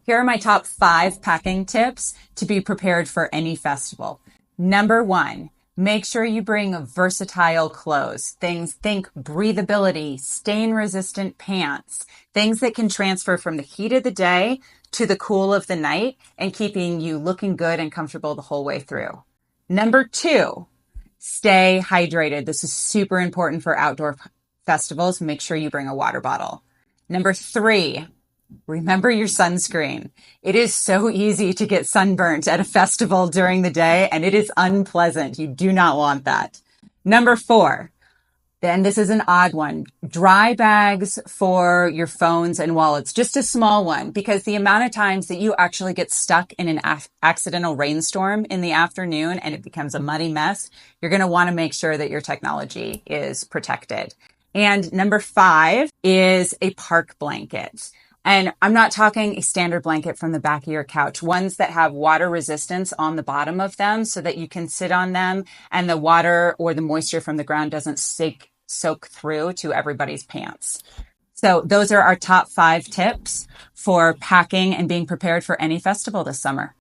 Here are my top 5 packing tips to be prepared for any festival. Number 1, make sure you bring versatile clothes. Think breathability, stain-resistant pants, things that can transfer from the heat of the day to the cool of the night and keeping you looking good and comfortable the whole way through. Number 2, stay hydrated. This is super important for outdoor festivals. Make sure you bring a water bottle. Number 3, remember your sunscreen. It is so easy to get sunburnt at a festival during the day, and it is unpleasant. You do not want that. Number 4, then this is an odd one, dry bags for your phones and wallets, just a small one, because the amount of times that you actually get stuck in an accidental rainstorm in the afternoon and it becomes a muddy mess, you're going to want to make sure that your technology is protected. And number 5 is a park blanket. And I'm not talking a standard blanket from the back of your couch, ones that have water resistance on the bottom of them so that you can sit on them and the water or the moisture from the ground doesn't soak through to everybody's pants. So those are our top 5 tips for packing and being prepared for any festival this summer.